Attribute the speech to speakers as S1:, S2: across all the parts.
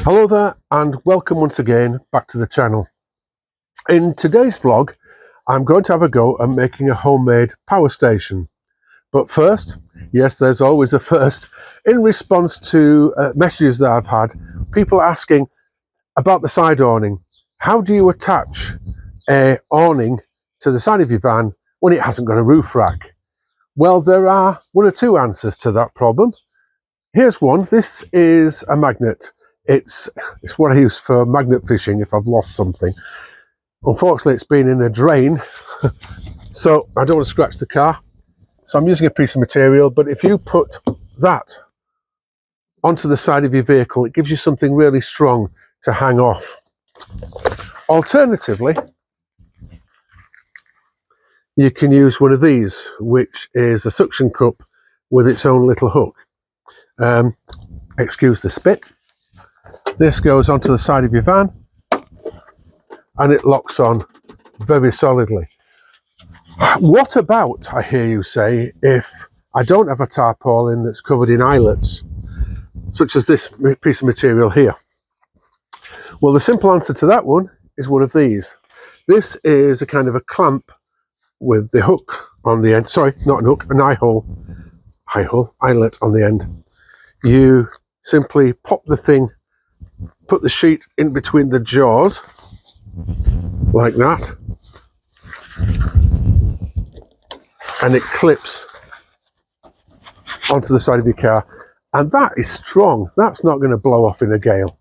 S1: Hello there and welcome once again back to the channel. In today's vlog I'm going to have a go at making a homemade power station. But first, yes, there's always a first, in response to messages that I've had, people asking about the side awning. How do you attach a awning to the side of your van when it hasn't got a roof rack? Well, there are one or two answers to that problem. Here's one. This is a magnet. It's what I use for magnet fishing if I've lost something. Unfortunately, it's been in a drain, so I don't want to scratch the car. So I'm using a piece of material, but if you put that onto the side of your vehicle, it gives you something really strong to hang off. Alternatively, you can use one of these, which is a suction cup with its own little hook. Excuse the spit. This goes onto the side of your van and it locks on very solidly. What about, I hear you say, if I don't have a tarpaulin that's covered in eyelets, such as this piece of material here? Well, the simple answer to that one is one of these. This is a kind of a clamp with the hook on the end. Sorry, not an hook, an eyelet on the end. You simply pop the thing, put the sheet in between the jaws, like that, and it clips onto the side of your car. And that is strong. That's not going to blow off in a gale.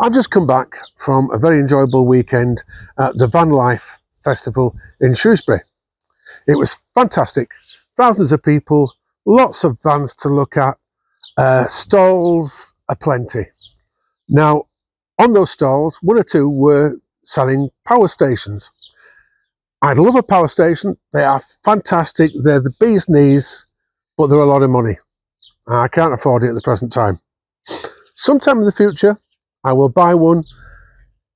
S1: I've just come back from a very enjoyable weekend at the Van Life Festival in Shrewsbury. It was fantastic. Thousands of people, lots of vans to look at, stalls aplenty. Now, on those stalls, one or two were selling power stations. I love a power station. They are fantastic. They're the bee's knees, but they're a lot of money. I can't afford it at the present time. Sometime in the future, I will buy one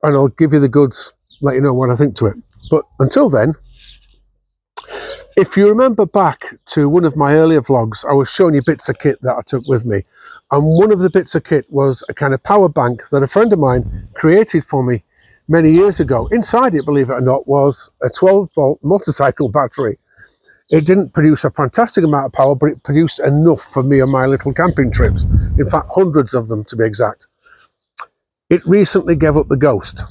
S1: and I'll give you the goods, let you know what I think to it. But until then, if you remember back to one of my earlier vlogs, I was showing you bits of kit that I took with me. And one of the bits of kit was a kind of power bank that a friend of mine created for me many years ago. Inside it, believe it or not, was a 12-volt motorcycle battery. It didn't produce a fantastic amount of power, but it produced enough for me on my little camping trips. In fact, hundreds of them to be exact. It recently gave up the ghost.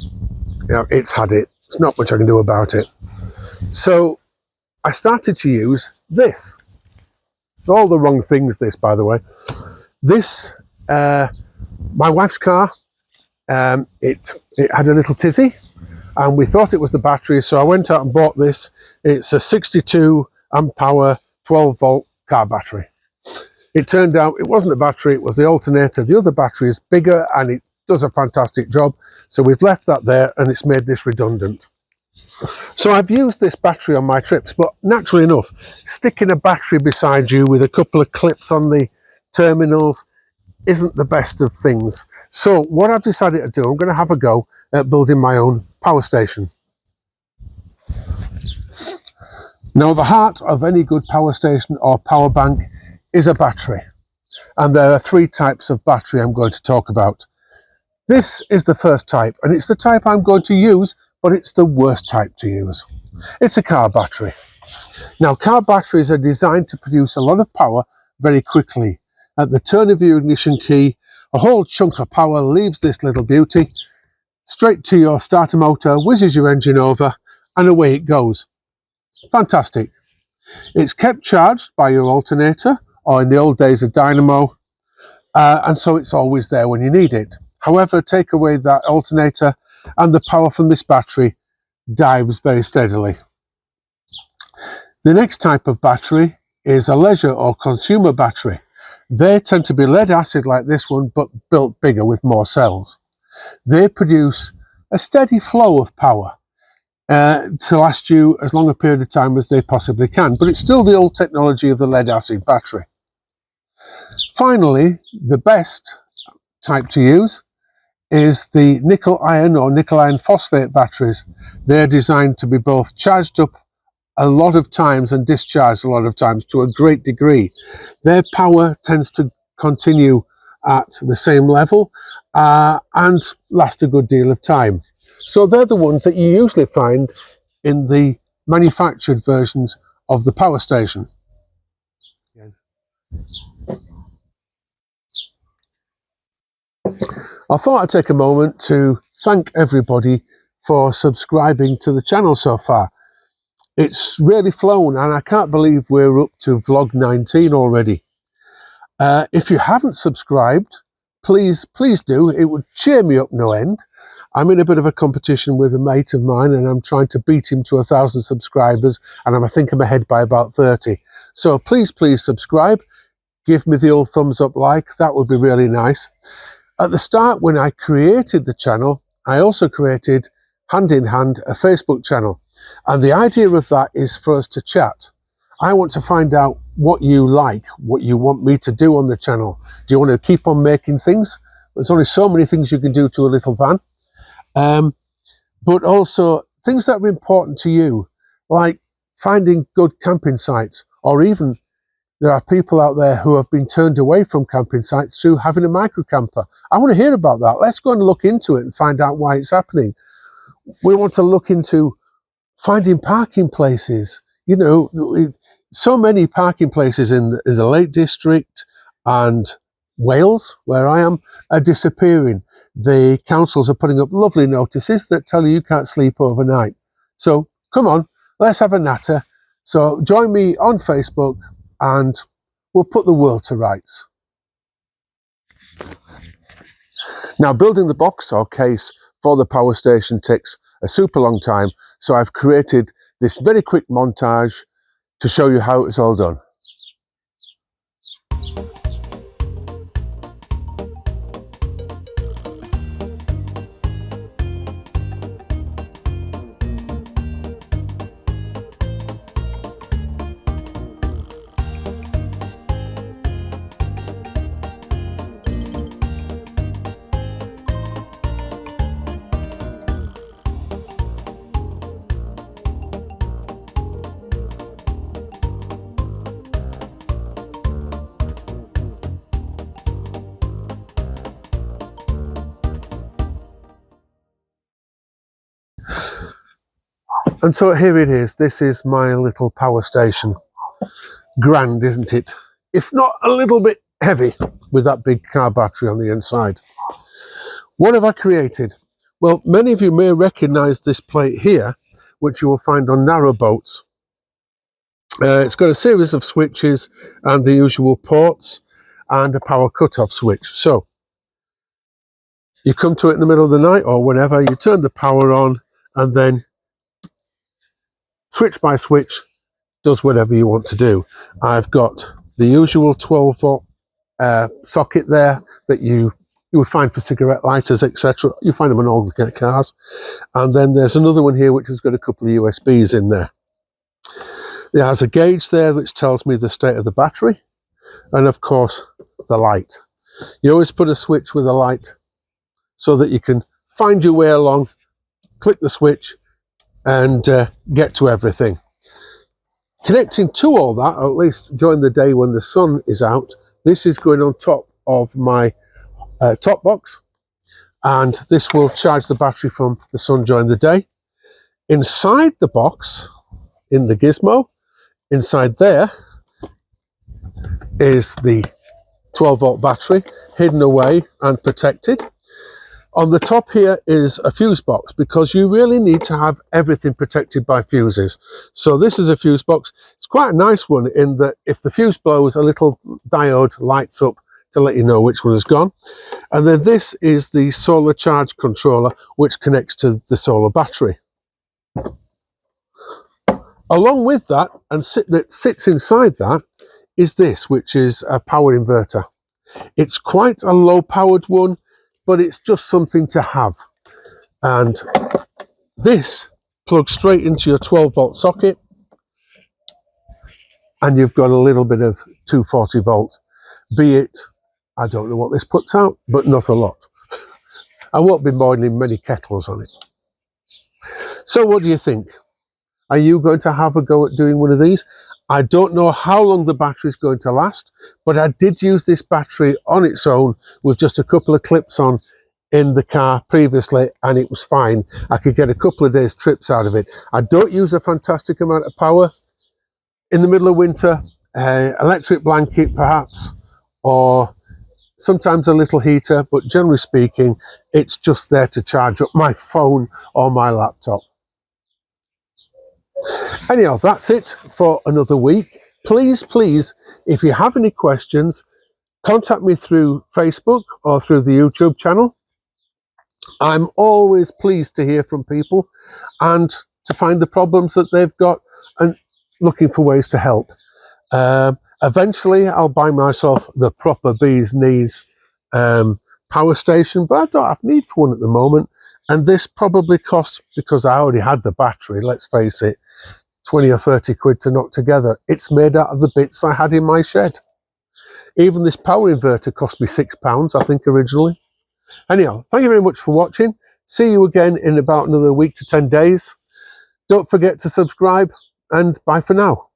S1: You know, it's had it. There's not much I can do about it. So I started to use this. All the wrong things, this, by the way. This, my wife's car, it had a little tizzy, and we thought it was the battery, so I went out and bought this. It's a 62 amp hour, 12-volt car battery. It turned out it wasn't the battery, it was the alternator. The other battery is bigger, and it does a fantastic job, so we've left that there, and it's made this redundant. So I've used this battery on my trips, but naturally enough, sticking a battery beside you with a couple of clips on the terminals isn't the best of things. So what I've decided to do, I'm going to have a go at building my own power station. Now, the heart of any good power station or power bank is a battery. And there are three types of battery I'm going to talk about. This is the first type, and it's the type I'm going to use, but it's the worst type to use. It's a car battery. Now, car batteries are designed to produce a lot of power very quickly. At the turn of your ignition key, a whole chunk of power leaves this little beauty, straight to your starter motor, whizzes your engine over, and away it goes. Fantastic. It's kept charged by your alternator, or in the old days a dynamo, and so it's always there when you need it. However, take away that alternator and the power from this battery dives very steadily. The next type of battery is a leisure or consumer battery. They tend to be lead acid like this one, but built bigger with more cells. They produce a steady flow of power to last you as long a period of time as they possibly can, but it's still the old technology of the lead acid battery. Finally, the best type to use is the nickel iron or nickel iron phosphate batteries. They're designed to be both charged up a lot of times and discharged a lot of times to a great degree. Their power tends to continue at the same level and last a good deal of time. So they're the ones that you usually find in the manufactured versions of the power station. I thought I'd take a moment to thank everybody for subscribing to the channel so far. It's really flown, and I can't believe we're up to vlog 19 already. If you haven't subscribed, please do. It would cheer me up no end. I'm in a bit of a competition with a mate of mine, and I'm trying to beat him to 1,000 subscribers, and I think I'm ahead by about 30. So please subscribe. Give me the old thumbs up like. That would be really nice. At the start, when I created the channel, I also created, hand in hand, a Facebook channel. And the idea of that is for us to chat. I want to find out what you like, what you want me to do on the channel. Do you want to keep on making things? There's only so many things you can do to a little van. But also things that are important to you, like finding good camping sites, or even there are people out there who have been turned away from camping sites through having a micro camper. I want to hear about that. Let's go and look into it and find out why it's happening. We want to look into finding parking places. You know, so many parking places in the Lake District and Wales, where I am, are disappearing. The councils are putting up lovely notices that tell you can't sleep overnight. So come on, let's have a natter. So join me on Facebook and we'll put the world to rights. Now, building the box or case for the power station takes a super long time, so I've created this very quick montage to show you how it's all done. And so here it is. This is my little power station. Grand, isn't it? If not a little bit heavy with that big car battery on the inside. What have I created? Well, many of you may recognize this plate here, which you will find on narrow boats. It's got a series of switches and the usual ports and a power cutoff switch. So you come to it in the middle of the night or whenever, you turn the power on, and then switch by switch does whatever you want to do. I've got the usual 12-volt socket there that you would find for cigarette lighters, etc. You find them on all the cars. And then there's another one here which has got a couple of USBs in there. It has a gauge there which tells me the state of the battery, and of course the light. You always put a switch with a light so that you can find your way along, click the switch and get to everything. Connecting to all that, or at least during the day when the sun is out, this is going on top of my top box, and this will charge the battery from the sun during the day. Inside the box, in the gizmo, inside there is the 12-volt battery hidden away and protected. On the top here is a fuse box, because you really need to have everything protected by fuses. So this is a fuse box. It's quite a nice one in that if the fuse blows, a little diode lights up to let you know which one has gone. And then this is the solar charge controller, which connects to the solar battery. Along with that, and that sits inside that, is this, which is a power inverter. It's quite a low-powered one, but it's just something to have. And this plugs straight into your 12-volt socket, and you've got a little bit of 240 volt, be it, I don't know what this puts out, but not a lot. I won't be boiling many kettles on it. So what do you think? Are you going to have a go at doing one of these? I don't know how long the battery is going to last, but I did use this battery on its own with just a couple of clips on in the car previously, and it was fine. I could get a couple of days trips out of it. I don't use a fantastic amount of power in the middle of winter. Electric blanket perhaps, or sometimes a little heater, but generally speaking, it's just there to charge up my phone or my laptop. Anyhow, that's it for another week. Please, if you have any questions, contact me through Facebook or through the YouTube channel. I'm always pleased to hear from people and to find the problems that they've got and looking for ways to help. Eventually, I'll buy myself the proper bee's knees power station, but I don't have need for one at the moment. And this probably costs, because I already had the battery, let's face it, 20 or 30 quid to knock together. It's made out of the bits I had in my shed. Even this power inverter cost me £6, I think, originally. Anyhow, thank you very much for watching. See you again in about another week to 10 days. Don't forget to subscribe, and bye for now.